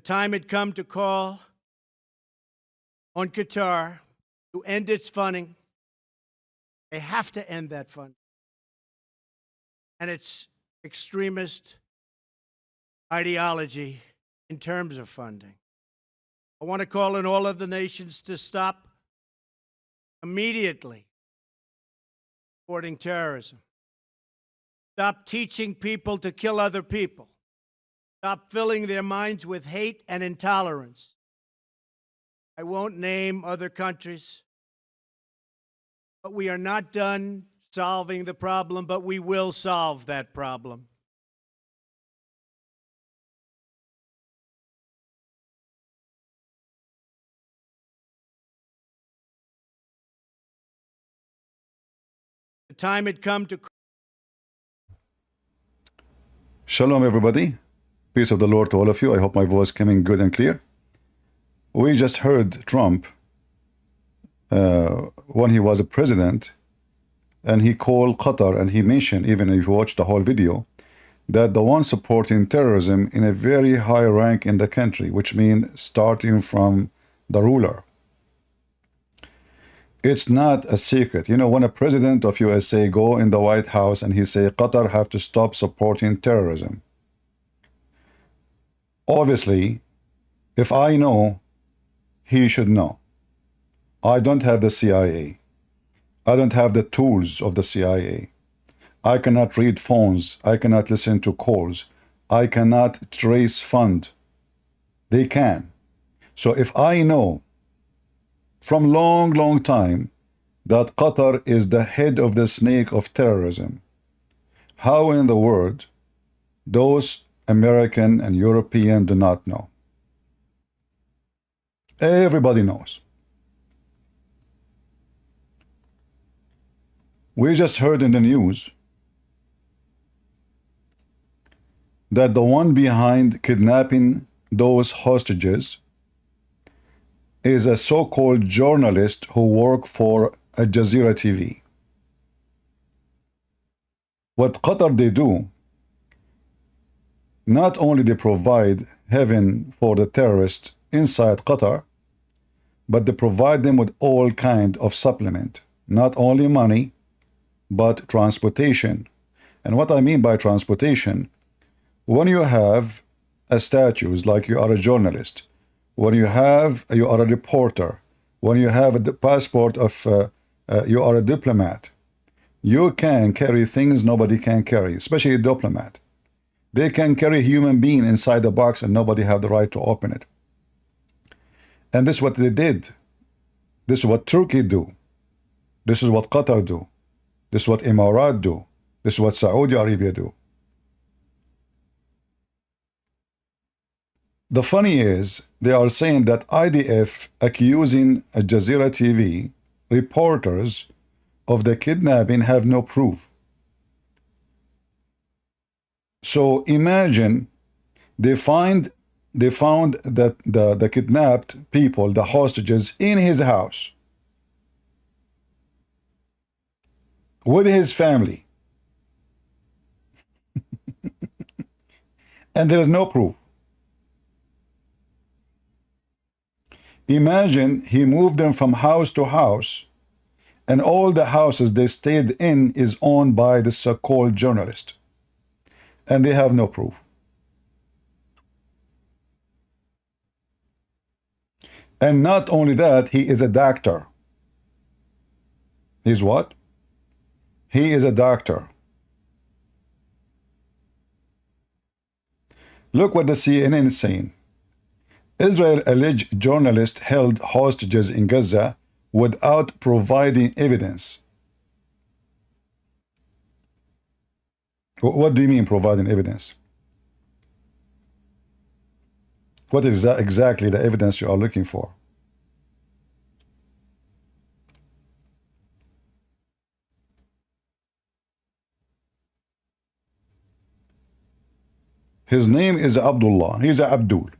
time had come to call on Qatar to end its funding. They have to end that funding and its extremist ideology in terms of funding. I want to call on all of the nations to stop immediately supporting terrorism. Stop teaching people to kill other people. Stop filling their minds with hate and intolerance. I won't name other countries, but we are not done solving the problem, but we will solve that problem. The time had come to... Shalom, everybody. Peace of the Lord to all of you. I hope my voice coming good and clear. We just heard Trump when he was a president, and he called Qatar, and he mentioned, even if you watch the whole video, that the one supporting terrorism in a very high rank in the country, which means starting from the ruler. It's not a secret. You know, when a president of USA go in the White House and he say Qatar have to stop supporting terrorism. Obviously, if I know, he should know. I don't have the CIA. I don't have the tools of the CIA. I cannot read phones. I cannot listen to calls. I cannot trace fund. They can. So if I know from long time that Qatar is the head of the snake of terrorism, how in the world those American and European do not know? Everybody knows. We just heard in the news that the one behind kidnapping those hostages is a so-called journalist who works for Jazeera TV. What Qatar they do, not only they provide heaven for the terrorists inside Qatar, but they provide them with all kind of supplement, not only money, but transportation. And what I mean by transportation, when you have a status like you are a journalist, when you are a reporter, when you have a passport of you are a diplomat, you can carry things nobody can carry, especially a diplomat. They can carry a human being inside the box and nobody have the right to open it. And this is what they did. This is what Turkey do. This is what Qatar do. This is what Emirat do. This is what Saudi Arabia do. The funny is, they are saying that IDF accusing Jazeera TV reporters of the kidnapping have no proof. So imagine they found that the kidnapped people, the hostages, in his house with his family, and there is no proof. Imagine he moved them from house to house, and all the houses they stayed in is owned by the so-called journalist, and they have no proof. And not only that, he is a doctor. He's what? He is a doctor. Look what the CNN is saying. Israel alleged journalist held hostages in Gaza without providing evidence. What do you mean providing evidence? What is that exactly the evidence you are looking for? His name is Abdullah. He's a Abdul.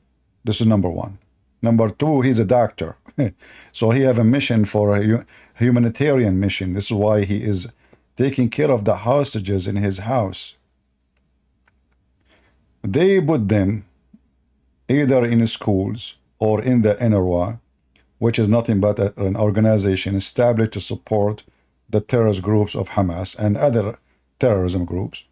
This is number one. Number two, he's a doctor. So he have a mission for a humanitarian mission. This is why he is taking care of the hostages in his house. They put them either in schools or in the NRY, which is nothing but an organization established to support the terrorist groups of Hamas and other terrorism groups,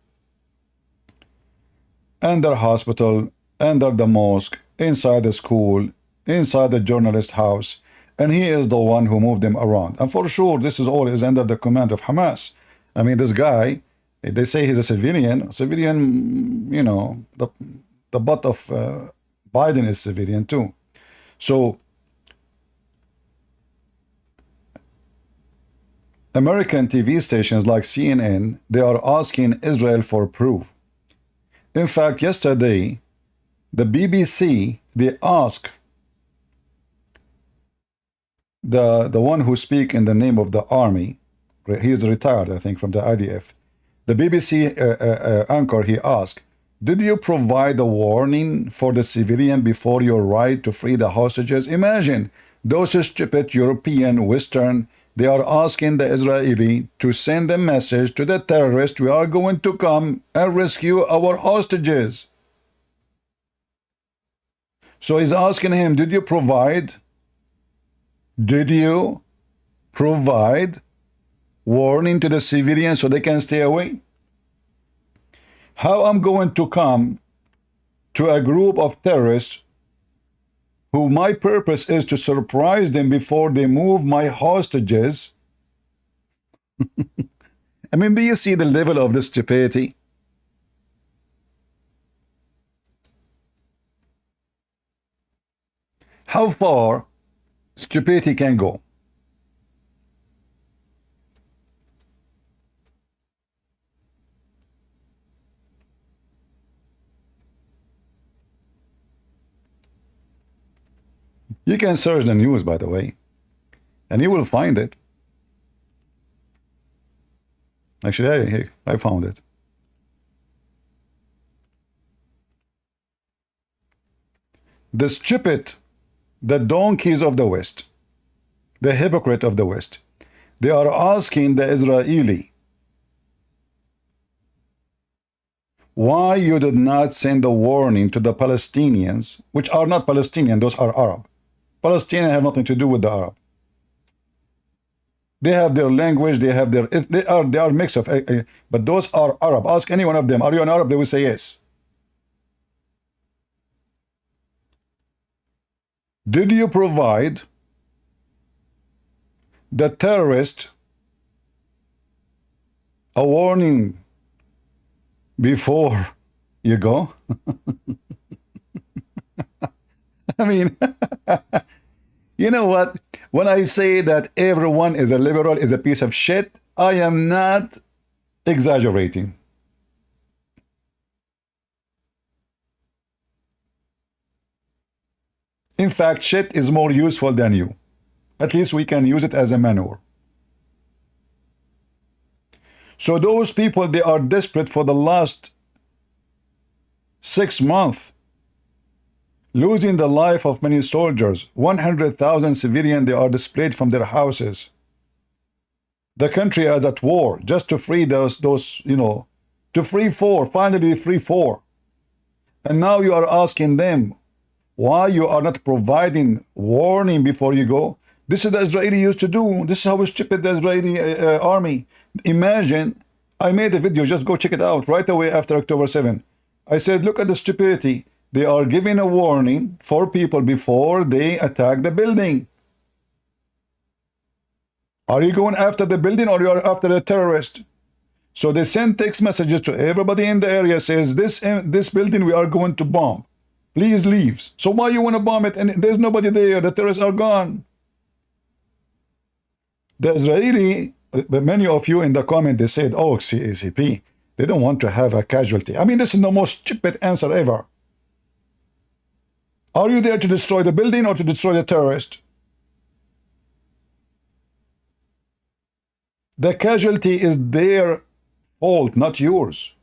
under hospital, under the mosque, inside the school, inside the journalist house, and he is the one who moved them around. And for sure, this is all is under the command of Hamas. I mean, this guy, they say he's a civilian. Civilian, you know, the butt of Biden is civilian too. So American TV stations like CNN, they are asking Israel for proof. In fact, yesterday, the BBC, they asked the one who speak in the name of the army, he is retired, I think, from the IDF. The BBC anchor, he asked, did you provide a warning for the civilian before your right to free the hostages? Imagine, those stupid European, Western, they are asking the Israeli to send a message to the terrorists, we are going to come and rescue our hostages. So he's asking him, did you provide warning to the civilians so they can stay away? How I'm going to come to a group of terrorists who my purpose is to surprise them before they move my hostages? I mean, do you see the level of this stupidity? How far stupidity can go? You can search the news, by the way, and you will find it. Actually, I found it. The stupid, the donkeys of the West, the hypocrite of the West, they are asking the Israeli, why you did not send a warning to the Palestinians, which are not Palestinian, those are Arab. Palestinians have nothing to do with the Arab. They have their language, they have their, they are mix of, but those are Arab. Ask any one of them, are you an Arab? They will say yes. Did you provide the terrorist a warning before you go? I mean, you know what? When I say that everyone is a liberal, is a piece of shit, I am not exaggerating. In fact, shit is more useful than you. At least we can use it as a manure. So those people, they are desperate for the last 6 months, losing the life of many soldiers. 100,000 civilians, they are displaced from their houses. The country is at war just to free those you know, to free finally free four. And now you are asking them why you are not providing warning before you go. This is the Israeli used to do. This is how stupid the Israeli army. Imagine, I made a video, just go check it out right away after October 7. I said, look at the stupidity. They are giving a warning for people before they attack the building. Are you going after the building or you are after the terrorist? So they send text messages to everybody in the area, says, this building we are going to bomb. Please leave. So why you want to bomb it? And there's nobody there. The terrorists are gone. The Israeli, many of you in the comment, they said, oh, CACP, they don't want to have a casualty. I mean, this is the most stupid answer ever. Are you there to destroy the building or to destroy the terrorist? The casualty is their fault, not yours.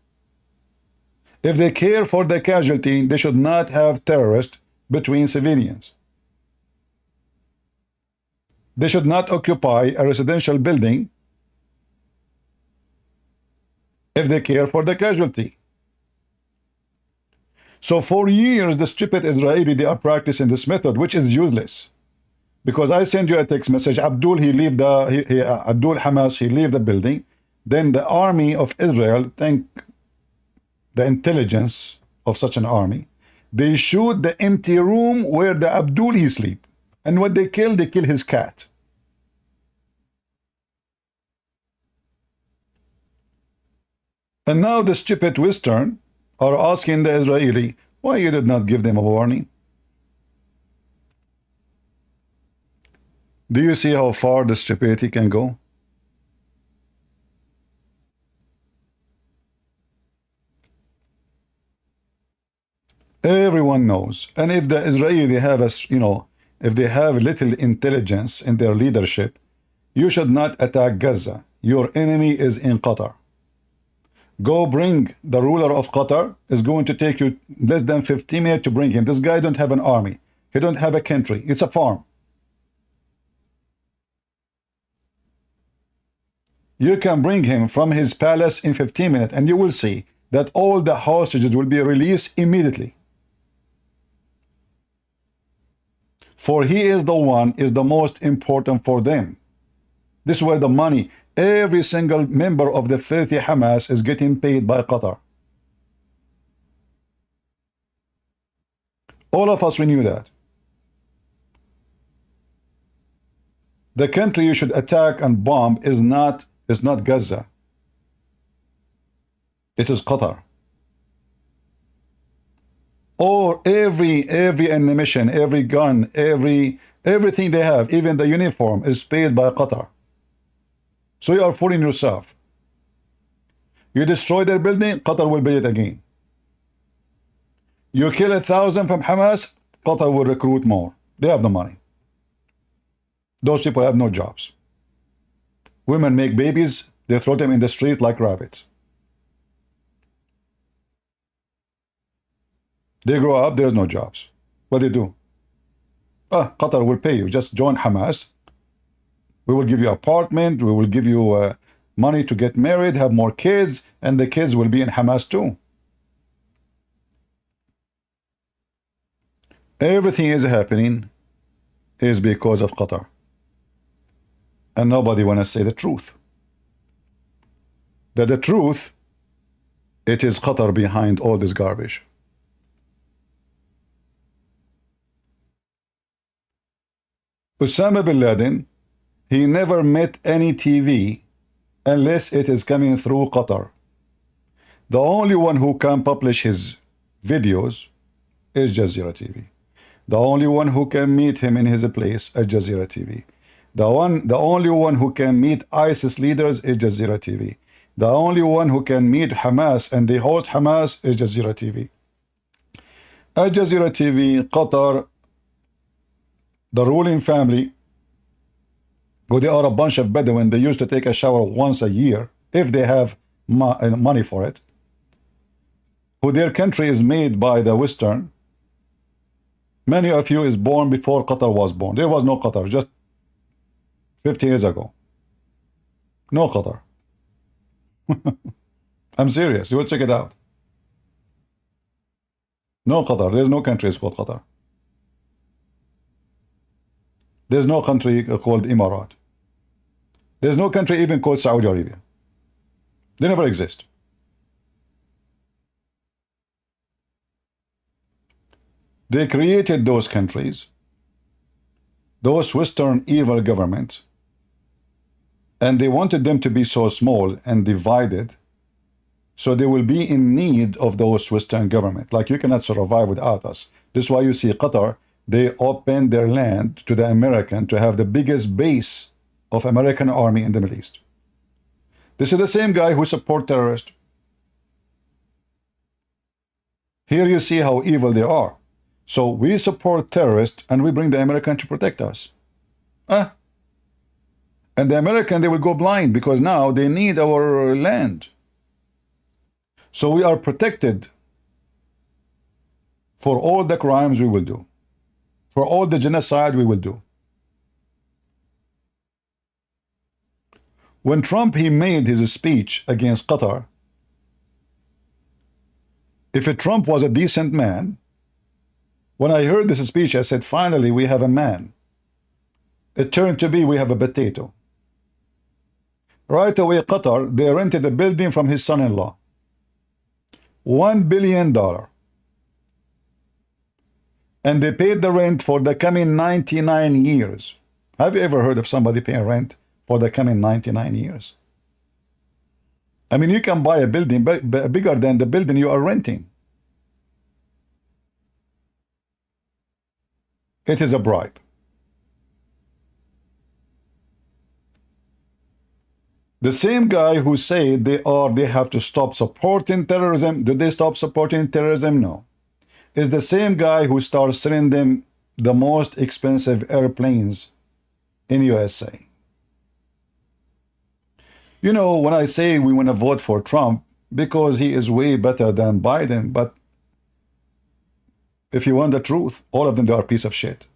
If they care for the casualty, they should not have terrorists between civilians. They should not occupy a residential building if they care for the casualty. So for years, the stupid Israeli, they are practicing this method, which is useless. Because I send you a text message, Abdul, he leave the, Abdul Hamas, he leave the building. Then the army of Israel, thank the intelligence of such an army, they shoot the empty room where the Abdul he sleep. And what they kill his cat. And now the stupid Western are asking the Israeli, why you did not give them a warning? Do you see how far the stupidity can go? Everyone knows. And if the Israeli have a, if they have little intelligence in their leadership, you should not attack Gaza. Your enemy is in Qatar. Go bring the ruler of Qatar. Is going to take you less than 15 minutes to bring him. This guy don't have an army. He don't have a country. It's a farm. You can bring him from his palace in 15 minutes and you will see that all the hostages will be released immediately. For he is the one is the most important for them. This is where the money, every single member of the filthy Hamas is getting paid by Qatar. All of us, we knew that. The country you should attack and bomb is not Gaza. It is Qatar. Or every ammunition, every gun, everything they have, even the uniform, is paid by Qatar. So you are fooling yourself. You destroy their building, Qatar will build it again. You kill 1,000 from Hamas, Qatar will recruit more. They have the money. Those people have no jobs. Women make babies, they throw them in the street like rabbits. They grow up, there's no jobs. What do they do? Qatar will pay you. Just join Hamas. We will give you apartment. We will give you money to get married, have more kids, and the kids will be in Hamas too. Everything is happening is because of Qatar. And nobody want to say the truth. That the truth, it is Qatar behind all this garbage. Osama bin Laden, he never met any TV unless it is coming through Qatar. The only one who can publish his videos is Jazeera TV. The only one who can meet him in his place is Jazeera TV. The only one who can meet ISIS leaders is Jazeera TV. The only one who can meet Hamas and they host Hamas is Jazeera TV. At Jazeera TV, Qatar, the ruling family, who they are a bunch of Bedouin, they used to take a shower once a year, if they have money for it, who their country is made by the Western. Many of you is born before Qatar was born. There was no Qatar, just 50 years ago. No Qatar. I'm serious. You will check it out. No Qatar. There's no country called Qatar. There's no country called Emirat. There's no country even called Saudi Arabia. They never exist. They created those countries, those Western evil governments, and they wanted them to be so small and divided, so they will be in need of those Western government. Like, you cannot survive without us. This is why you see Qatar, they opened their land to the American to have the biggest base of American army in the Middle East. This is the same guy who support terrorists. Here you see how evil they are. So we support terrorists and we bring the American to protect us. And the American, they will go blind because now they need our land. So we are protected for all the crimes we will do, for all the genocide we will do. When Trump, he made his speech against Qatar, If Trump was a decent man, when I heard this speech, I said, finally, we have a man. It turned to be we have a potato. Right away, Qatar, they rented a building from his son-in-law. $1 billion. And they paid the rent for the coming 99 years. Have you ever heard of somebody paying rent for the coming 99 years? I mean, you can buy a building bigger than the building you are renting. It is a bribe. The same guy who said they have to stop supporting terrorism, did they stop supporting terrorism? No. Is the same guy who starts sending them the most expensive airplanes in USA. You know, when I say we want to vote for Trump because he is way better than Biden, but if you want the truth, all of them, they are a piece of shit.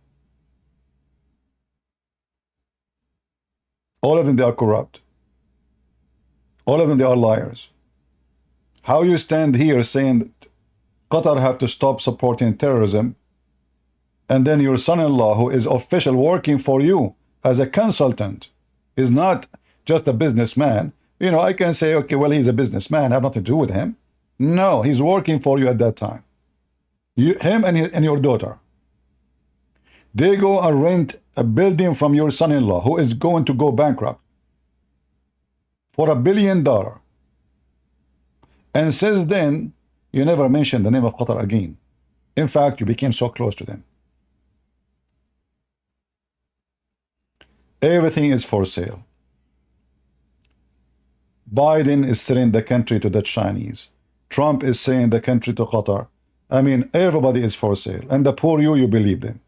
All of them, they are corrupt. All of them, they are liars. How you stand here saying Qatar have to stop supporting terrorism, and then your son-in-law, who is official working for you as a consultant, is not just a businessman. You know, I can say, okay, well, he's a businessman, I have nothing to do with him. No, he's working for you at that time. Him and your daughter. They go and rent a building from your son-in-law, who is going to go bankrupt, for $1 billion. And since then, you never mentioned the name of Qatar again. In fact, you became so close to them. Everything is for sale. Biden is selling the country to the Chinese. Trump is selling the country to Qatar. I mean, everybody is for sale. And the poor you believe them.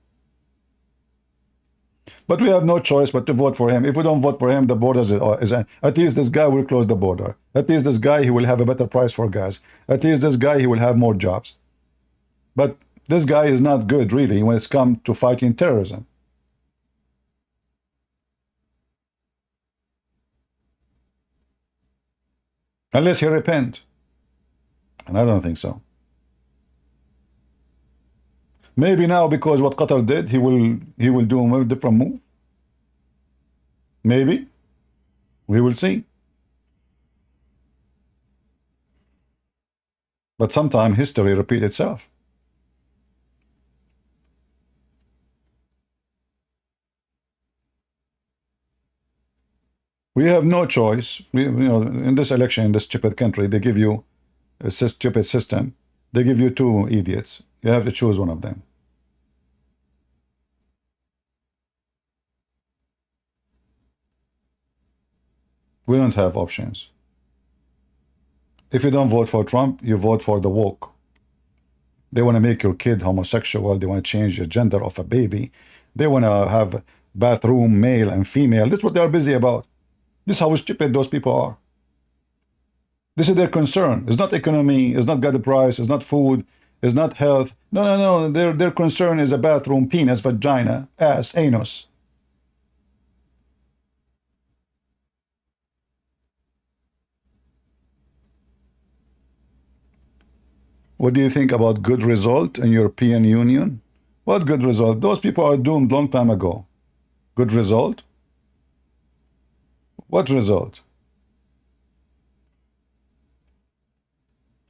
But we have no choice but to vote for him. If we don't vote for him, the border is at least this guy will close the border. At least this guy, he will have a better price for gas. At least this guy, he will have more jobs. But this guy is not good, really, when it's come to fighting terrorism. Unless he repent. And I don't think so. Maybe now, because what Qatar did, he will do a different move. Maybe. We will see. But sometimes history repeats itself. We have no choice. You know, in this election, in this stupid country, they give you a stupid system. They give you two idiots. You have to choose one of them. We don't have options. If you don't vote for Trump, you vote for the woke. They want to make your kid homosexual. They want to change the gender of a baby. They want to have bathroom, male and female. That's what they are busy about. This is how stupid those people are. This is their concern. It's not economy. It's not God price. It's not food. It's not health. No. Their concern is a bathroom, penis, vagina, ass, anus. What do you think about good result in European Union? What good result? Those people are doomed long time ago. Good result? What result?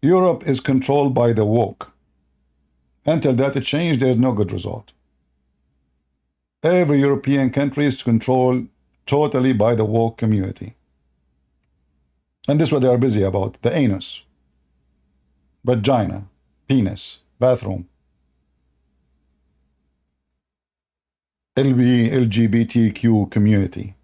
Europe is controlled by the woke. Until that change, there is no good result. Every European country is controlled totally by the woke community. And this is what they are busy about, the anus, vagina, penis, bathroom, LGBTQ community.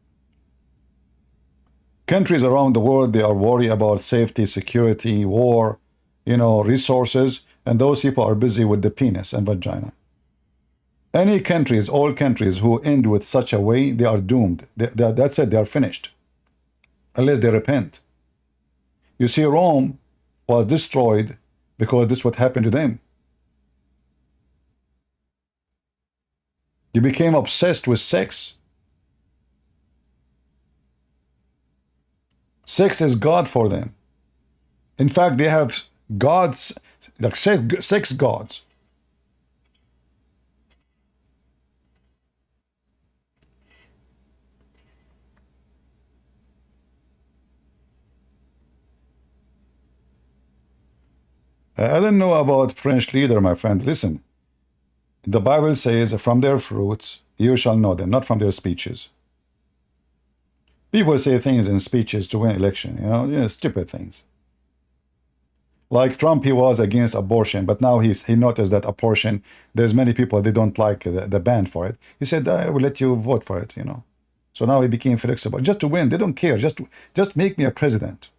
Countries around the world, they are worried about safety, security, war, you know, resources, and those people are busy with the penis and vagina. Any countries, all countries who end with such a way, they are doomed. That's it, they are finished. Unless they repent. You see, Rome was destroyed because this is what happened to them. They became obsessed with sex. Sex is God for them. In fact, they have gods like six gods. I don't know about French leader, my friend. Listen, the Bible says, from their fruits you shall know them, not from their speeches. People say things in speeches to win election, stupid things. Like Trump, he was against abortion, but now he noticed that abortion, there's many people, they don't like the ban for it. He said, I will let you vote for it, So now he became flexible. Just to win, they don't care. Just make me a president.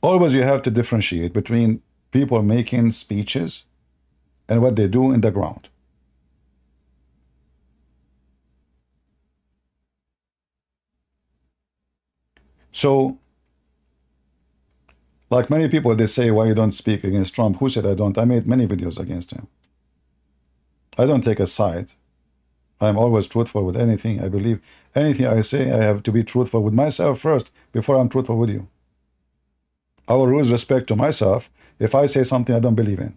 Always you have to differentiate between people making speeches and what they do in the ground. So, like many people, they say, why you don't speak against Trump? Who said I don't? I made many videos against him. I don't take a side. I'm always truthful with anything I believe. Anything I say, I have to be truthful with myself first before I'm truthful with you. I will lose respect to myself if I say something I don't believe in.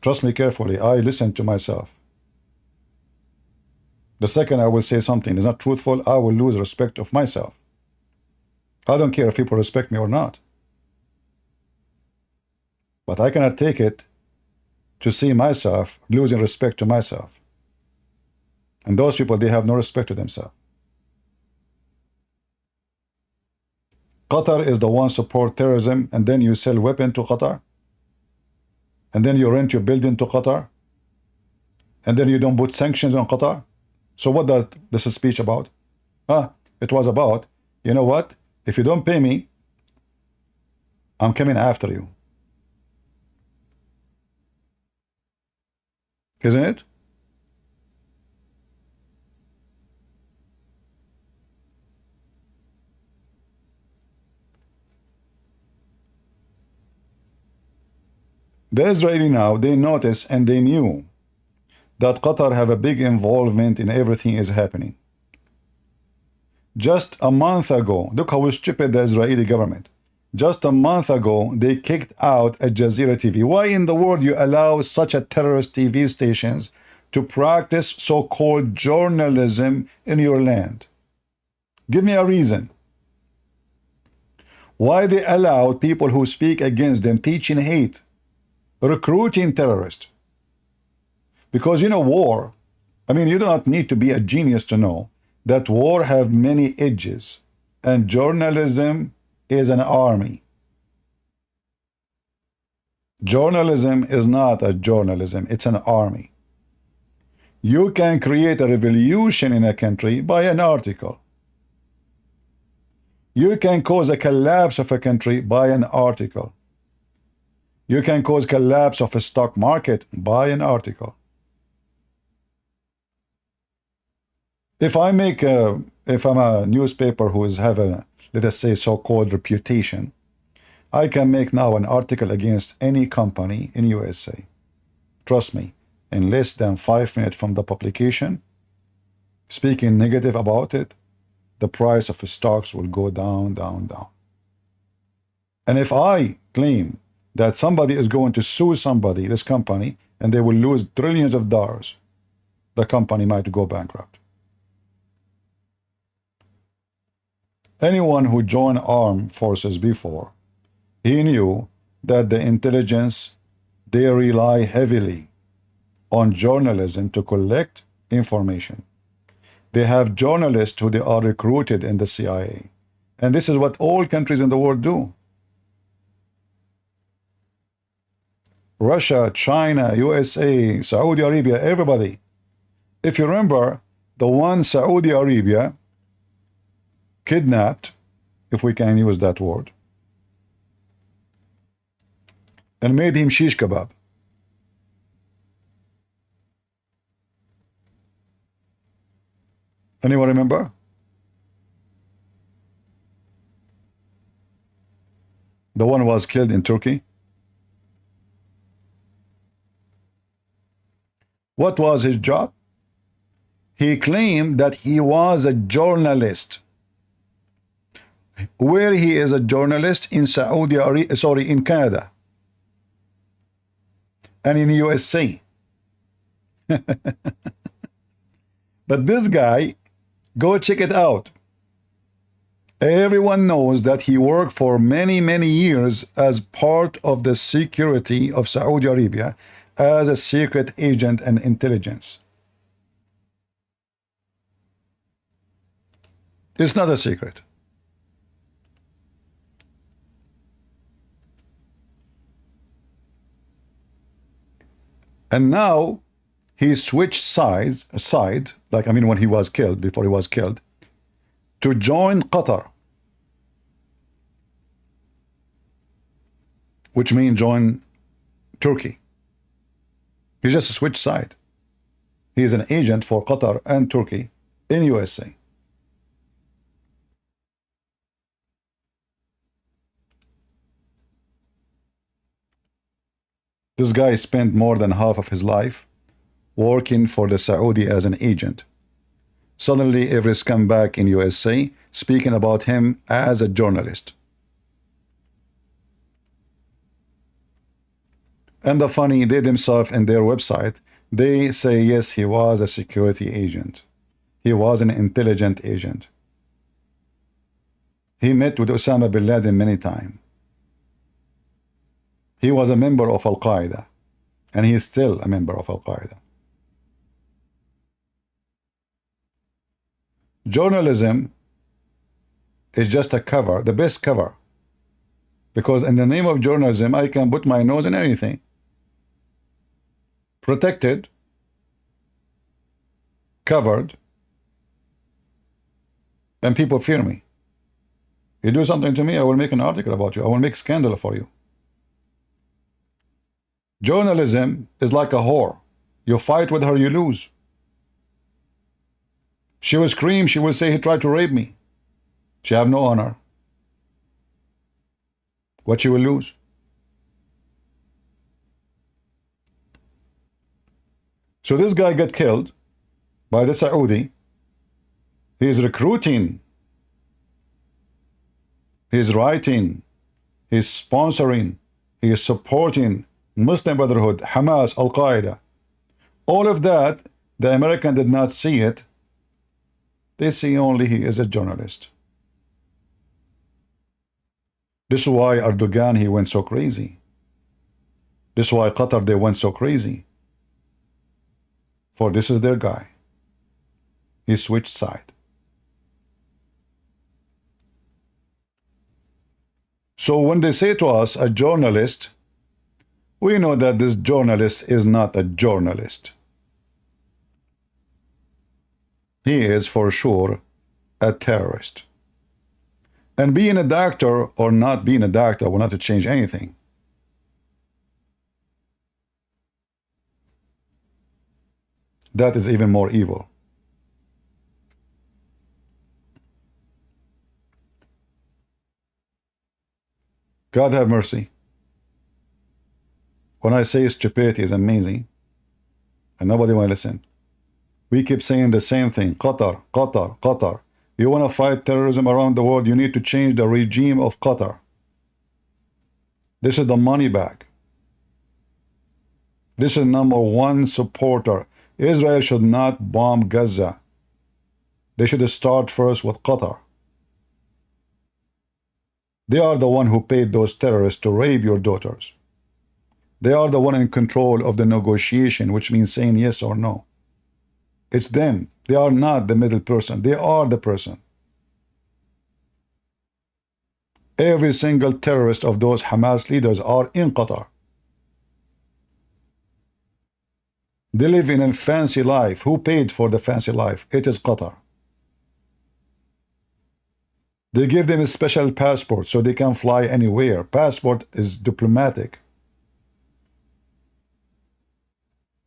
Trust me carefully. I listen to myself. The second I will say something is not truthful, I will lose respect of myself. I don't care if people respect me or not. But I cannot take it to see myself losing respect to myself. And those people, they have no respect to themselves. Qatar is the one support terrorism, and then you sell weapons to Qatar, and then you rent your building to Qatar, and then you don't put sanctions on Qatar. So what does this speech about? It was about, you know what? If you don't pay me, I'm coming after you. Isn't it? The Israeli now, they notice and they knew that Qatar have a big involvement in everything is happening. Just a month ago, look how stupid the Israeli government. Just a month ago, they kicked out a Jazeera TV. Why in the world you allow such a terrorist TV stations to practice so-called journalism in your land? Give me a reason. Why they allowed people who speak against them, teaching hate, recruiting terrorists? Because war, you do not need to be a genius to know that war have many edges, and journalism is an army. Journalism is not a journalism, it's an army. You can create a revolution in a country by an article. You can cause a collapse of a country by an article. You can cause collapse of a stock market by an article. If I'm a newspaper who have a, let us say, so-called reputation, I can make now an article against any company in USA. Trust me, in less than 5 minutes from the publication, speaking negative about it, the price of stocks will go down, down, down. And if I claim that somebody is going to sue somebody, this company, and they will lose trillions of dollars, the company might go bankrupt. Anyone who joined armed forces before, he knew that the intelligence, they rely heavily on journalism to collect information. They have journalists who they are recruited in the CIA. And this is what all countries in the world do. Russia, China, USA, Saudi Arabia, everybody. If you remember, the one Saudi Arabia kidnapped, if we can use that word, and made him shish kebab. Anyone remember? The one was killed in Turkey. What was his job? He claimed that he was a journalist. where he is a journalist in Saudi Arabia, sorry, in Canada and in USA. But this guy, go check it out. Everyone knows that he worked for many, many years as part of the security of Saudi Arabia as a secret agent and intelligence. It's not a secret. And now he switched side, like I mean when he was killed, before he was killed, to join Qatar, which means join Turkey. He just switched side. He is an agent for Qatar and Turkey in USA. This guy spent more than half of his life working for the Saudi as an agent. Suddenly, every scumbag in USA speaking about him as a journalist. And the funny, they themselves in their website, they say, yes, he was a security agent. He was an intelligent agent. He met with Osama bin Laden many times. He was a member of Al-Qaeda, and he is still a member of Al-Qaeda. Journalism is just a cover, the best cover. Because in the name of journalism, I can put my nose in anything. Protected, covered, and people fear me. You do something to me, I will make an article about you. I will make scandal for you. Journalism is like a whore. You fight with her, you lose. She will scream, she will say he tried to rape me. She have no honor. What she will lose? So this guy got killed by the Saudi. He is recruiting. He is writing. He is sponsoring. He is supporting Muslim Brotherhood, Hamas, Al-Qaeda. All of that, the American did not see it. They see only he is a journalist. This is why Erdogan, he went so crazy. This is why Qatar, they went so crazy. For this is their guy. He switched side. So when they say to us, a journalist, we know that this journalist is not a journalist. He is for sure a terrorist. And being a doctor or not being a doctor will not change anything. That is even more evil. God have mercy. When I say stupidity is amazing, and nobody will listen. We keep saying the same thing. Qatar, Qatar, Qatar. You want to fight terrorism around the world, you need to change the regime of Qatar. This is the money bag. This is number one supporter. Israel should not bomb Gaza. They should start first with Qatar. They are the one who paid those terrorists to rape your daughters. They are the one in control of the negotiation, which means saying yes or no. It's them. They are not the middle person. They are the person. Every single terrorist of those Hamas leaders are in Qatar. They live in a fancy life. Who paid for the fancy life? It is Qatar. They give them a special passport so they can fly anywhere. Passport is diplomatic.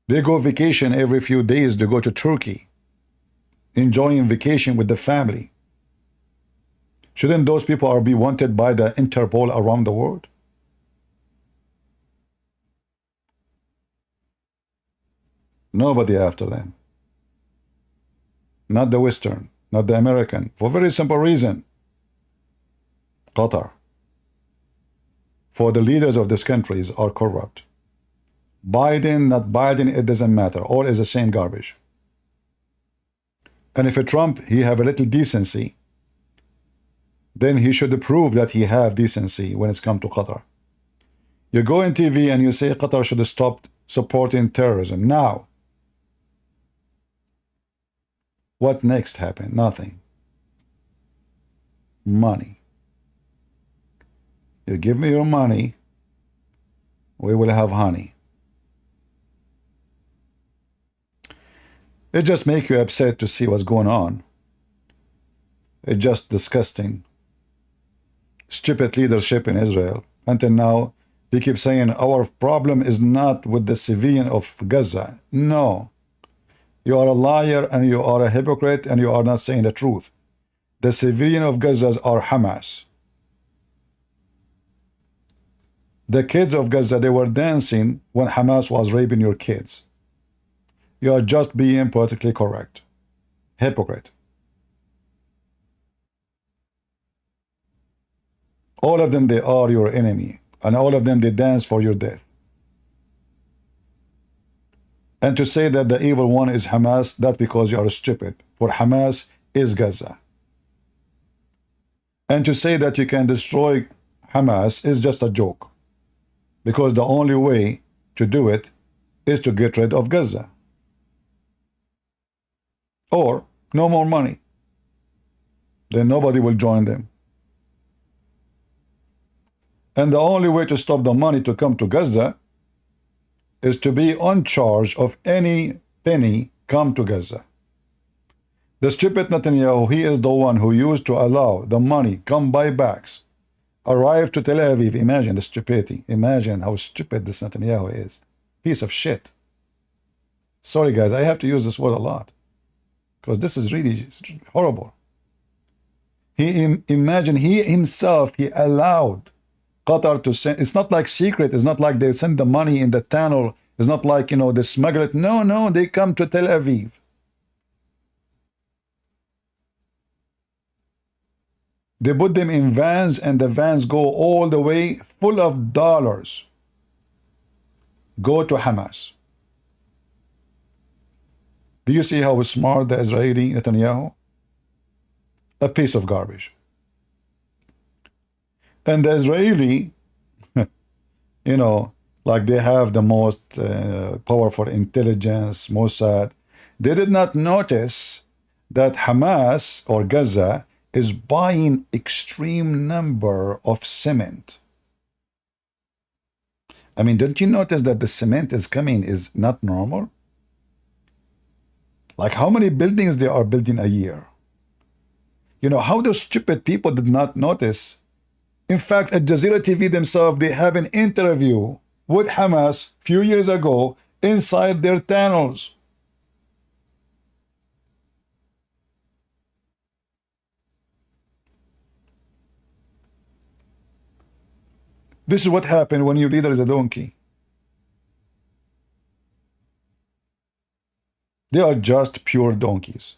They go vacation every few days to go to Turkey, enjoying vacation with the family. Shouldn't those people be wanted by the Interpol around the world? Nobody after them. Not the Western, not the American, for a very simple reason. Qatar. For the leaders of these countries are corrupt. Biden, not Biden, it doesn't matter. All is the same garbage. And if a Trump, he have a little decency, then he should prove that he have decency when it's come to Qatar. You go on TV and you say Qatar should have stopped supporting terrorism. Now, what next happened? Nothing. Money. You give me your money, we will have honey. It just makes you upset to see what's going on. It's just disgusting. Stupid leadership in Israel. Until now, they keep saying our problem is not with the civilian of Gaza. No. You are a liar and you are a hypocrite and you are not saying the truth. The civilian of Gaza are Hamas. The kids of Gaza, they were dancing when Hamas was raping your kids. You are just being politically correct. Hypocrite. All of them, they are your enemy. And all of them, they dance for your death. And to say that the evil one is Hamas, that's because you are stupid. For Hamas is Gaza. And to say that you can destroy Hamas is just a joke. Because the only way to do it is to get rid of Gaza. Or no more money. Then nobody will join them. And the only way to stop the money to come to Gaza is to be on charge of any penny come to Gaza. The stupid Netanyahu, he is the one who used to allow the money come by bags, arrive to Tel Aviv. Imagine the stupidity. Imagine how stupid this Netanyahu is. Piece of shit. Sorry guys, I have to use this word a lot. Because this is really horrible. Imagine he himself, he allowed Qatar to send, it's not like secret, it's not like they send the money in the tunnel, it's not like, you know, they smuggle it. No, they come to Tel Aviv. They put them in vans and the vans go all the way full of dollars. Go to Hamas. Do you see how smart the Israeli Netanyahu? A piece of garbage. And the Israeli, you know, like they have the most powerful intelligence, Mossad, they did not notice that Hamas or Gaza is buying extreme number of cement. I mean, don't you notice that the cement is coming is not normal? Like how many buildings they are building a year? You know, how those stupid people did not notice. In fact, at Jazeera TV themselves, they have an interview with Hamas a few years ago inside their tunnels. This is what happened when your leader is a donkey. They are just pure donkeys.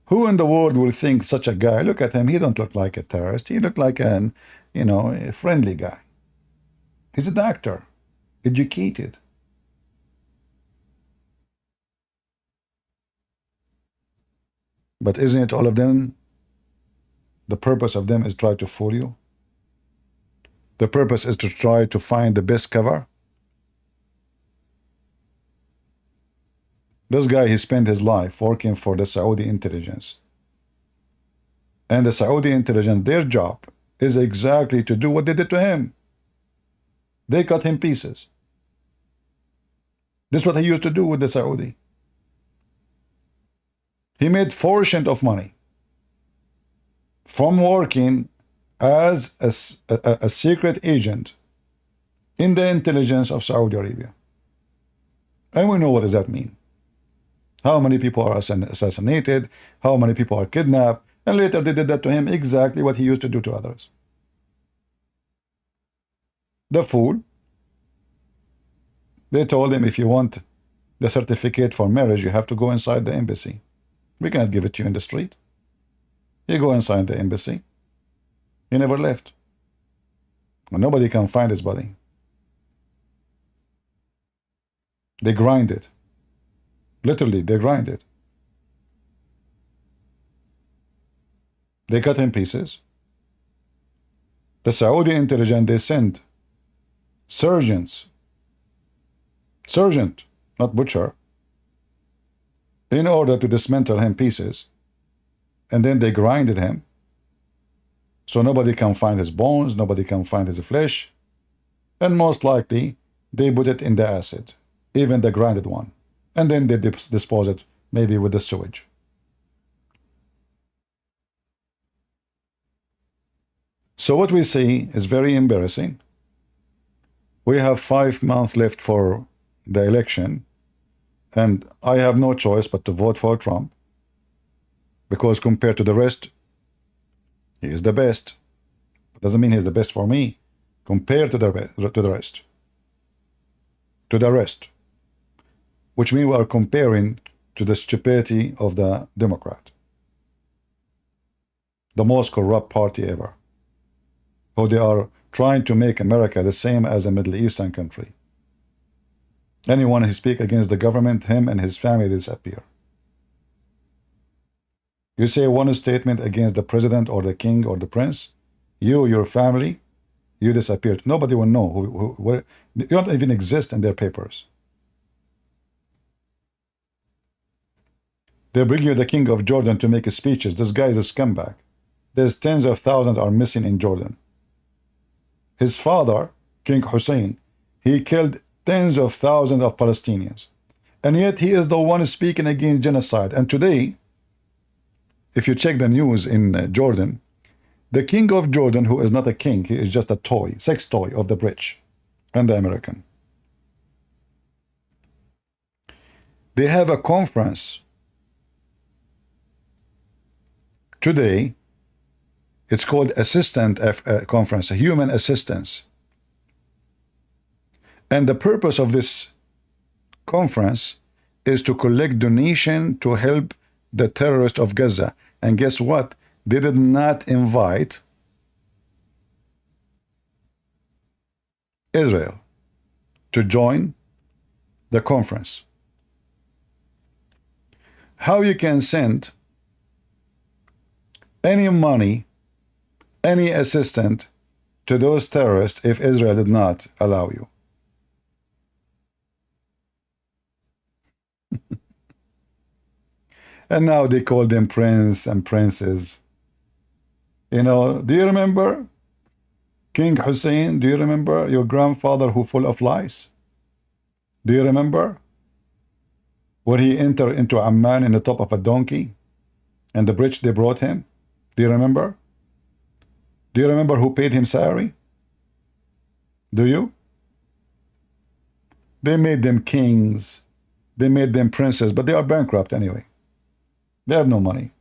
Who in the world will think such a guy? Look at him. He don't look like a terrorist. He look like an, you know, a friendly guy. He's a doctor, educated. But isn't it all of them? The purpose of them is try to fool you. The purpose is to try to find the best cover. This guy, he spent his life working for the Saudi intelligence. And the Saudi intelligence, their job is exactly to do what they did to him. They cut him pieces. This is what he used to do with the Saudi. He made fortune of money from working as a secret agent in the intelligence of Saudi Arabia. And we know what does that mean. How many people are assassinated, how many people are kidnapped, and later they did that to him, exactly what he used to do to others. The fool, they told him if you want the certificate for marriage, you have to go inside the embassy. We cannot give it to you in the street. You go inside the embassy. He never left. Nobody can find his body. They grind it. Literally, they grind it. They cut in pieces. The Saudi intelligence, they send surgeons, sergeant, not butcher, in order to dismantle him pieces. And then they grinded him. So nobody can find his bones, nobody can find his flesh. And most likely, they put it in the acid, even the grinded one. And then they dispose it maybe with the sewage. So what we see is very embarrassing. We have 5 months left for the election, and I have no choice but to vote for Trump, because compared to the rest, he is the best. It doesn't mean he's the best for me. Compared to the rest. To the rest. Which means we are comparing to the stupidity of the Democrat. The most corrupt party ever. How they are trying to make America the same as a Middle Eastern country. Anyone who speaks against the government, him and his family disappear. You say one statement against the president or the king or the prince, your family, you disappeared. Nobody will know where you don't even exist in their papers. They bring you the king of Jordan to make speeches. This guy is a scumbag. There's tens of thousands are missing in Jordan. His father, King Hussein, he killed tens of thousands of Palestinians. And yet he is the one speaking against genocide. And today, if you check the news in Jordan, the king of Jordan, who is not a king, he is just a toy, sex toy of the rich and the American. They have a conference today. It's called Assistant Conference, a human assistance. And the purpose of this conference is to collect donation to help the terrorists of Gaza. And guess what? They did not invite Israel to join the conference. How you can send any money, any assistance to those terrorists if Israel did not allow you? And now they call them prince and princess. You know, do you remember King Hussein? Do you remember your grandfather who full of lies? Do you remember when he entered into Amman in the top of a donkey and the bridge they brought him? Do you remember? Do you remember who paid him salary? Do you? They made them kings. They made them princes, but they are bankrupt anyway. They have no money.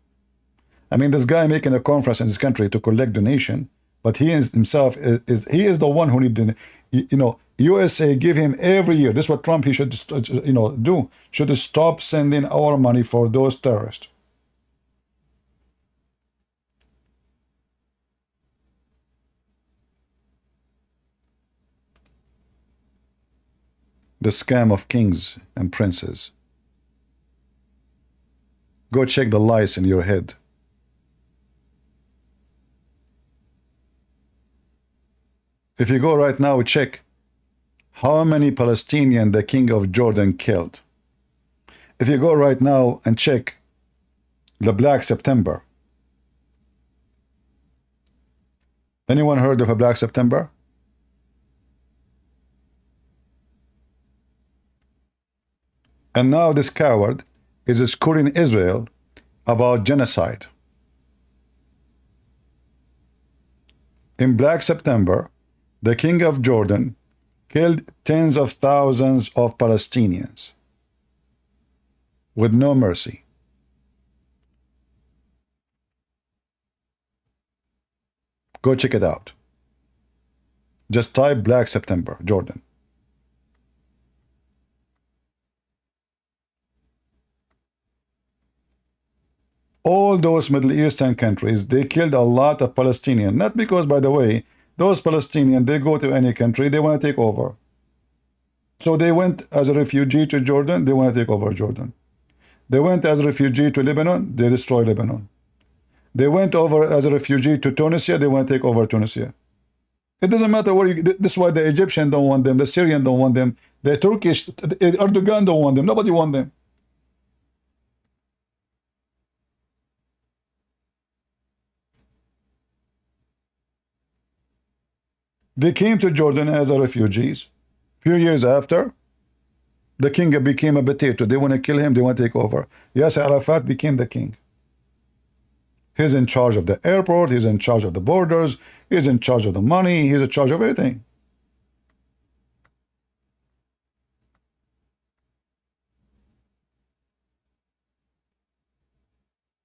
I mean, this guy making a conference in this country to collect donation, but he is himself he is the one who need the, you know, USA give him every year. This is what Trump he should do. Should stop sending our money for those terrorists. The scam of kings and princes. Go check the lies in your head. If you go right now, check how many Palestinians the king of Jordan killed. If you go right now and check the Black September. Anyone heard of a Black September? And now this coward is scoring Israel about genocide. In Black September, the king of Jordan killed tens of thousands of Palestinians with no mercy. Go check it out. Just type Black September, Jordan. all those Middle Eastern countries, they killed a lot of Palestinians. Not because, by the way, those Palestinians, they go to any country, they want to take over. So they went as a refugee to Jordan, they want to take over Jordan. They went as a refugee to Lebanon, they destroy Lebanon. They went over as a refugee to Tunisia, they want to take over Tunisia. It doesn't matter where you, this is why the Egyptian don't want them, the Syrian don't want them, the Turkish, Erdogan don't want them, nobody want them. They came to Jordan as a refugees. Few years after, the king became a potato. They want to kill him, they want to take over. Yasser Arafat became the king. He's in charge of the airport, he's in charge of the borders, he's in charge of the money, he's in charge of everything.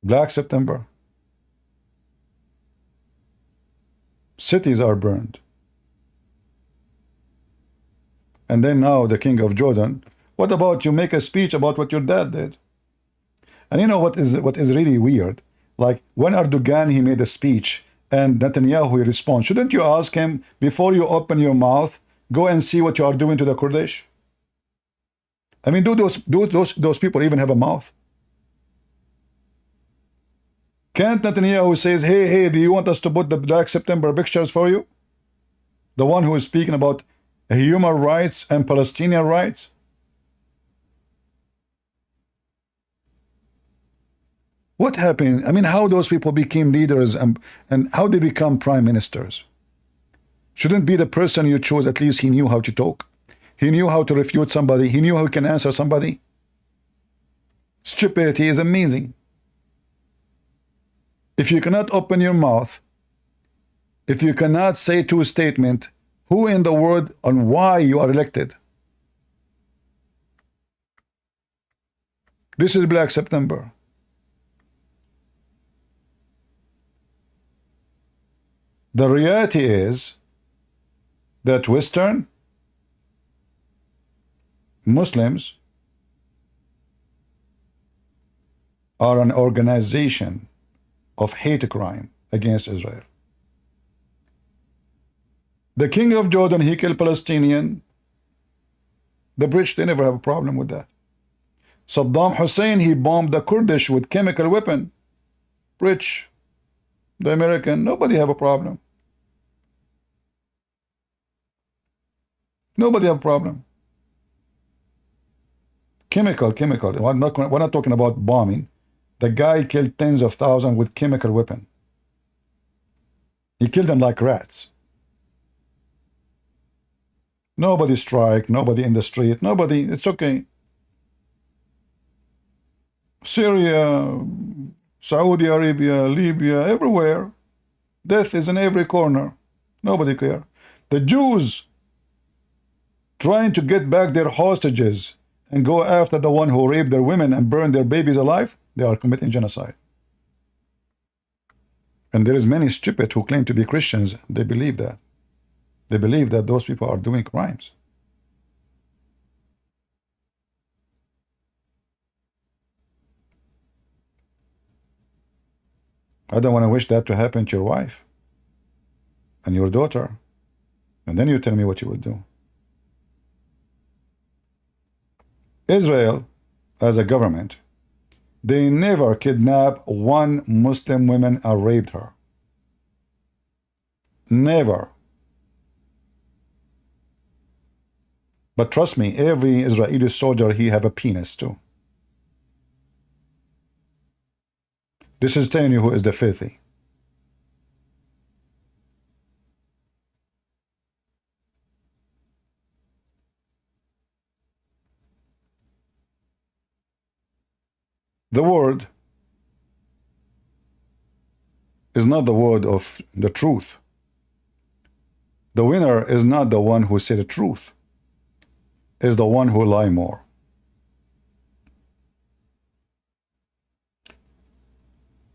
Black September. Cities are burned. And then now the king of Jordan, what about you make a speech about what your dad did? And you know what is really weird? Like when Erdogan, he made a speech and Netanyahu, he responds, shouldn't you ask him before you open your mouth, go and see what you are doing to the Kurdish? I mean, do those people even have a mouth? Can't Netanyahu says, hey, do you want us to put the Black September pictures for you? The one who is speaking about human rights and Palestinian rights? What happened? I mean, how those people became leaders and how they become prime ministers? Shouldn't be the person you chose, at least he knew how to talk. He knew how to refute somebody. He knew how he can answer somebody. Stupidity is amazing. If you cannot open your mouth, if you cannot say two statements, who in the world on why you are elected? This is Black September. The reality is that Western Muslims are an organization of hate crime against Israel. The king of Jordan, he killed Palestinian. The British, they never have a problem with that. Saddam Hussein, he bombed the Kurdish with chemical weapon. British, the American, nobody have a problem. Nobody have a problem. Chemical. We're not talking about bombing. The guy killed tens of thousands with chemical weapon. He killed them like rats. Nobody strike, nobody in the street, nobody, it's okay. Syria, Saudi Arabia, Libya, everywhere. Death is in every corner. Nobody care. The Jews trying to get back their hostages and go after the one who raped their women and burned their babies alive, they are committing genocide. And there is many stupid who claim to be Christians, they believe that. They believe that those people are doing crimes. I don't want to wish that to happen to your wife and your daughter. And then you tell me what you would do. Israel, as a government, they never kidnapped one Muslim woman or raped her. Never. But trust me, every Israeli soldier, he have a penis too. This is telling you who is the filthy. The word is not the word of the truth. The winner is not the one who said the truth. Is the one who lie more.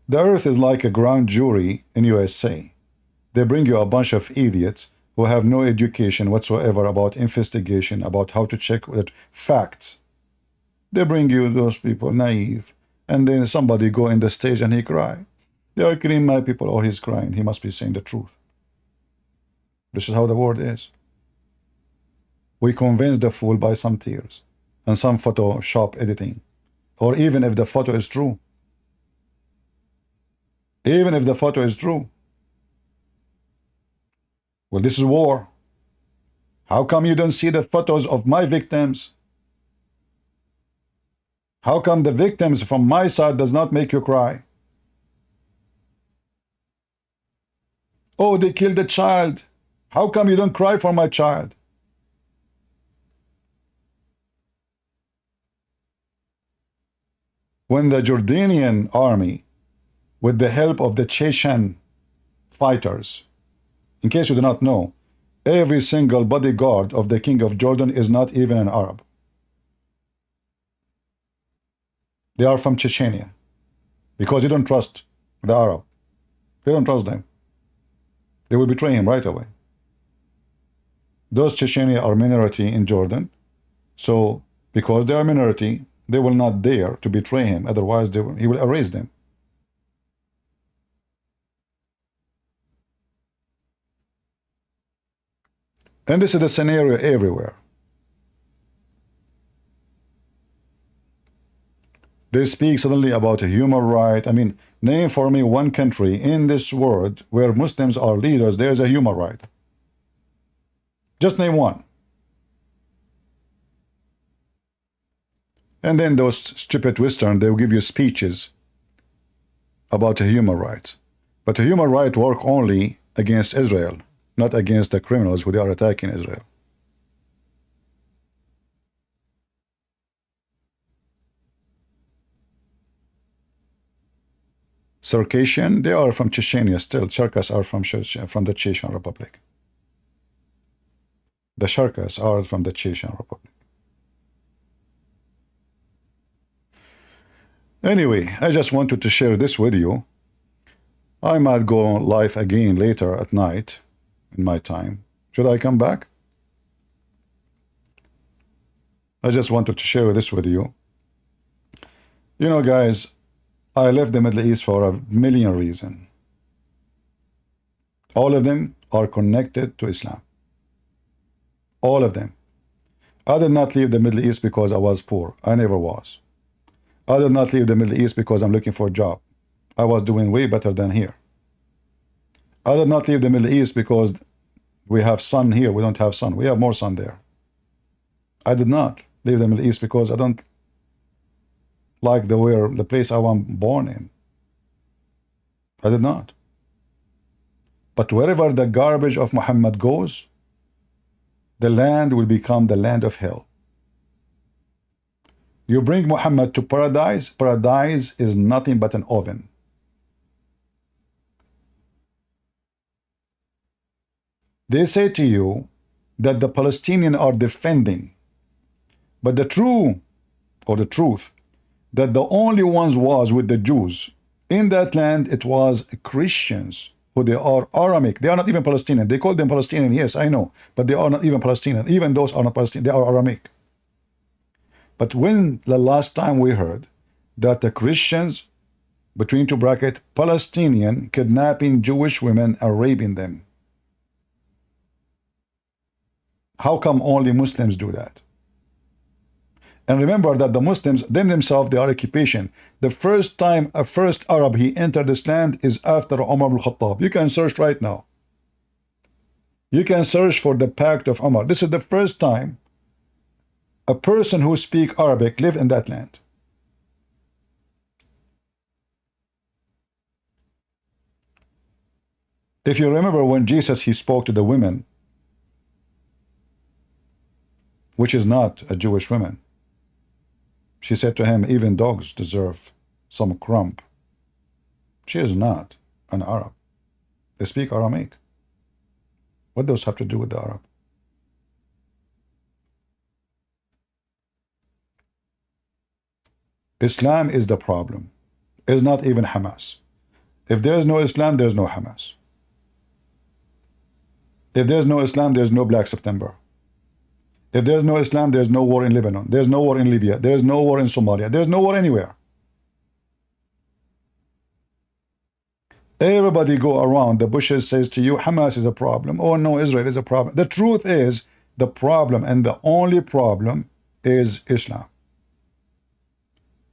The earth is like a grand jury in USA. They bring you a bunch of idiots who have no education whatsoever about investigation, about how to check with facts. They bring you those people naive, and then somebody go in the stage and he cry. They are killing my people. Oh, he's crying. He must be saying the truth. This is how the world is. We convince the fool by some tears and some Photoshop editing, or even if the photo is true. Even if the photo is true. Well, this is war. How come you don't see the photos of my victims? How come the victims from my side does not make you cry? Oh, they killed a child. How come you don't cry for my child? When the Jordanian army, with the help of the Chechen fighters, in case you do not know, every single bodyguard of the king of Jordan is not even an Arab. They are from Chechnya, because you don't trust the Arab. They don't trust them. They will betray him right away. Those Chechnya are minority in Jordan, so because they are minority, they will not dare to betray him. Otherwise, he will erase them. And this is the scenario everywhere. They speak suddenly about a human right. I mean, name for me one country in this world where Muslims are leaders, there's a human right. Just name one. And then those stupid Western, they will give you speeches about a human rights. But a human right work only against Israel, not against the criminals who are attacking Israel. Circassian, they are from Chechnya still. Cherkasses are from the Chechen Republic. The Cherkasses are from the Chechen Republic. Anyway, I just wanted to share this with you. I might go live again later at night in my time. Should I come back? I just wanted to share this with you. You know, guys, I left the Middle East for a million reasons. All of them are connected to Islam. All of them. I did not leave the Middle East because I was poor. I never was. I did not leave the Middle East because I'm looking for a job. I was doing way better than here. I did not leave the Middle East because we have sun here. We don't have sun. We have more sun there. I did not leave the Middle East because I don't like the place I was born in. I did not. But wherever the garbage of Muhammad goes, the land will become the land of hell. You bring Muhammad to paradise, paradise is nothing but an oven. They say to you that the Palestinians are defending, but the truth, that the only ones was with the Jews in that land, it was Christians, who they are Aramic. They are not even Palestinian. They call them Palestinian, yes, I know, but they are not even Palestinian. Even those are not Palestinian, they are Aramic. But when the last time we heard that the Christians, between two brackets, Palestinian, kidnapping Jewish women and raping them? How come only Muslims do that? And remember that the Muslims, themselves, they are occupation. The first time a first Arab he entered this land is after Umar ibn Khattab. You can search right now. You can search for the Pact of Umar. This is the first time a person who speaks Arabic lived in that land. If you remember when Jesus, he spoke to the women, which is not a Jewish woman. She said to him, even dogs deserve some crumb. She is not an Arab. They speak Aramaic. What does have to do with the Arab? Islam is the problem. It's not even Hamas. If there is no Islam, there is no Hamas. If there is no Islam, there is no Black September. If there is no Islam, there is no war in Lebanon. There is no war in Libya. There is no war in Somalia. There is no war anywhere. Everybody go around the bushes says to you, Hamas is a problem. Oh no, Israel is a problem. The truth is, the problem and the only problem is Islam.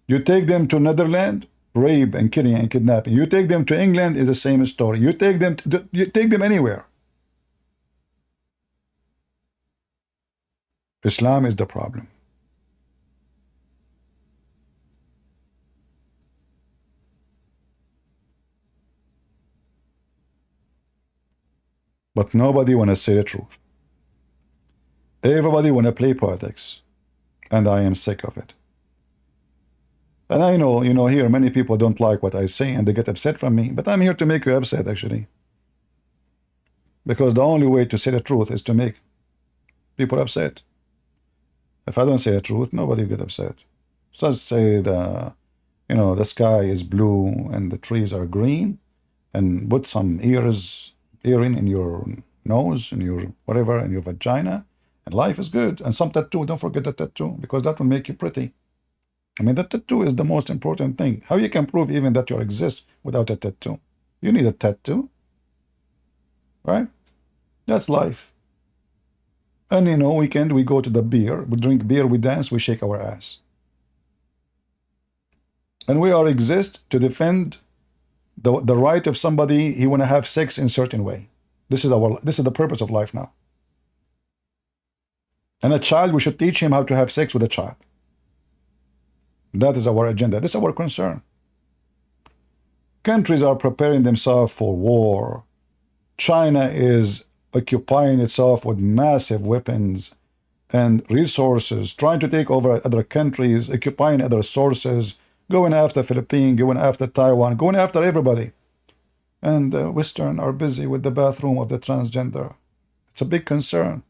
You take them to Netherlands, rape and killing and kidnapping. You take them to England, is the same story. You take them anywhere. Islam is the problem. But nobody want to say the truth. Everybody want to play politics. And I am sick of it. And I know, here many people don't like what I say and they get upset from me. But I'm here to make you upset, actually. Because the only way to say the truth is to make people upset. If I don't say the truth, nobody will get upset. Just say the sky is blue and the trees are green, and put some earring in your nose, in your whatever, in your vagina, and life is good. And some tattoo, don't forget the tattoo, because that will make you pretty. I mean, the tattoo is the most important thing. How you can prove even that you exist without a tattoo? You need a tattoo, right? That's life. And weekend we go to the beer, we drink beer, we dance, we shake our ass. And we are exist to defend the right of somebody he want to have sex in certain way. This is the purpose of life now. And a child, we should teach him how to have sex with a child. That is our agenda. This is our concern. Countries are preparing themselves for war. China is occupying itself with massive weapons and resources, trying to take over other countries, occupying other sources, going after Philippines, going after Taiwan, going after everybody. And the Western are busy with the bathroom of the transgender. It's a big concern.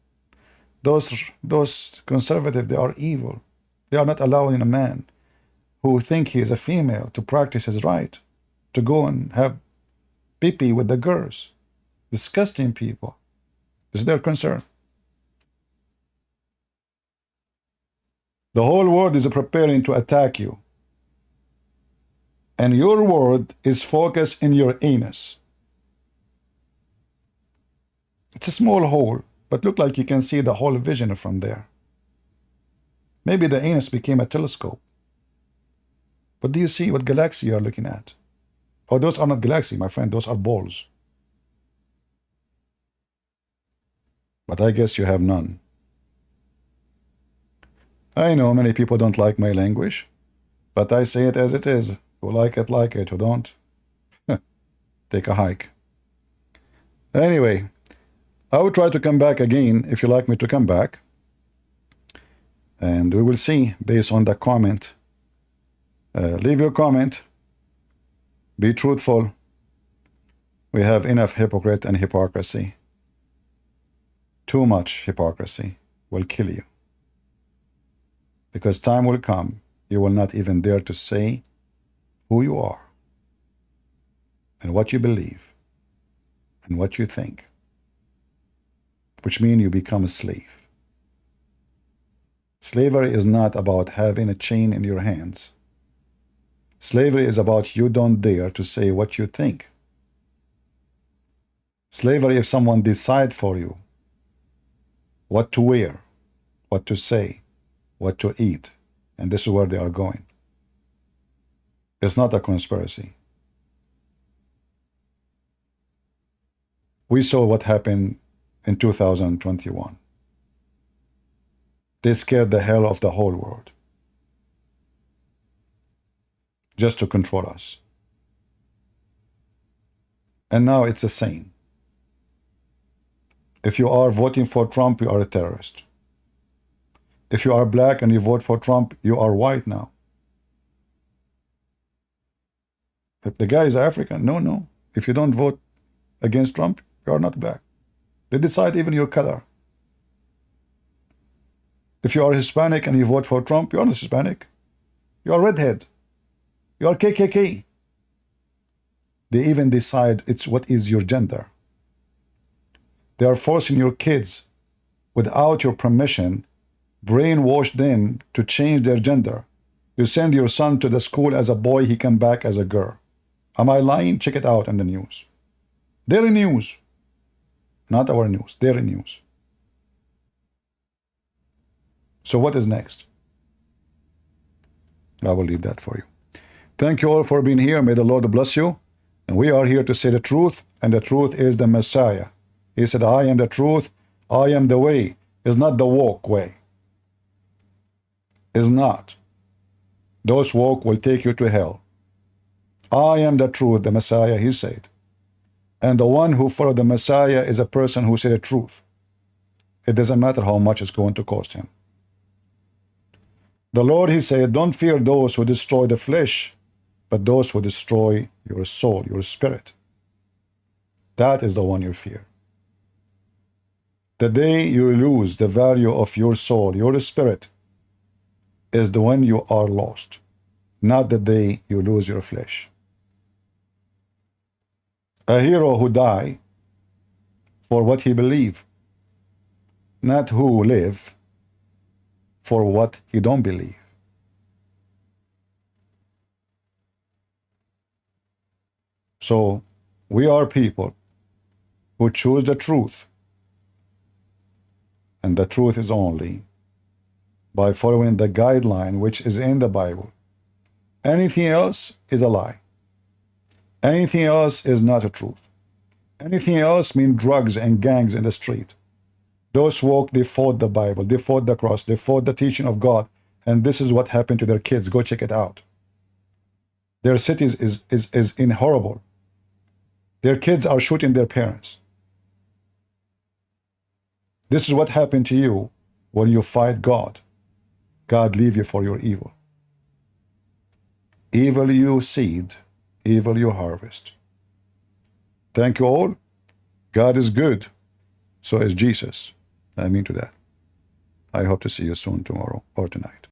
Those conservatives, they are evil. They are not allowing a man who think he is a female to practice his right, to go and have pee-pee with the girls. Disgusting people. This is their concern. The whole world is preparing to attack you. And your world is focused in your anus. It's a small hole, but look like you can see the whole vision from there. Maybe the anus became a telescope. But do you see what galaxy you are looking at? Oh, those are not galaxies, my friend. Those are balls. But I guess you have none. I know many people don't like my language, but I say it as it is. Who like it. Who don't, take a hike. Anyway, I will try to come back again if you like me to come back. And we will see based on the comment. Leave your comment. Be truthful. We have enough hypocrite and hypocrisy. Too much hypocrisy will kill you. Because time will come, you will not even dare to say who you are and what you believe and what you think, which means you become a slave. Slavery is not about having a chain in your hands. Slavery is about you don't dare to say what you think. Slavery is someone decide for you what to wear, what to say, what to eat, and this is where they are going. It's not a conspiracy. We saw what happened in 2021. They scared the hell of the whole world just to control us. And now it's the same. If you are voting for Trump, you are a terrorist. If you are black and you vote for Trump, you are white now. If the guy is African, no. If you don't vote against Trump, you are not black. They decide even your color. If you are Hispanic and you vote for Trump, you are not Hispanic. You are redhead. You are KKK. They even decide what is your gender. They are forcing your kids without your permission, brainwash them to change their gender. You send your son to the school as a boy, he come back as a girl. Am I lying? Check it out in the news. Daily news. Not our news. Daily news. So what is next? I will leave that for you. Thank you all for being here. May the Lord bless you. And we are here to say the truth, and the truth is the Messiah. He said, I am the truth, I am the way. It's not the walk way. It's not. Those walk will take you to hell. I am the truth, the Messiah, he said. And the one who followed the Messiah is a person who said the truth. It doesn't matter how much it's going to cost him. The Lord, he said, don't fear those who destroy the flesh, but those who destroy your soul, your spirit. That is the one you fear. The day you lose the value of your soul, your spirit, is the when you are lost, not the day you lose your flesh. A hero who died for what he believed, not who live for what he don't believe. So we are people who choose the truth, and the truth is only by following the guideline which is in the Bible. Anything else is a lie. Anything else is not a truth. Anything else means drugs and gangs in the street. Those walk, they fought the Bible, they fought the cross, they fought the teaching of God, and this is what happened to their kids. Go check it out. Their cities is in horrible. Their kids are shooting their parents. This is what happened to you when you fight God. God leave you for your evil. Evil you seed, evil you harvest. Thank you all. God is good. So is Jesus. I mean to that. I hope to see you soon tomorrow or tonight.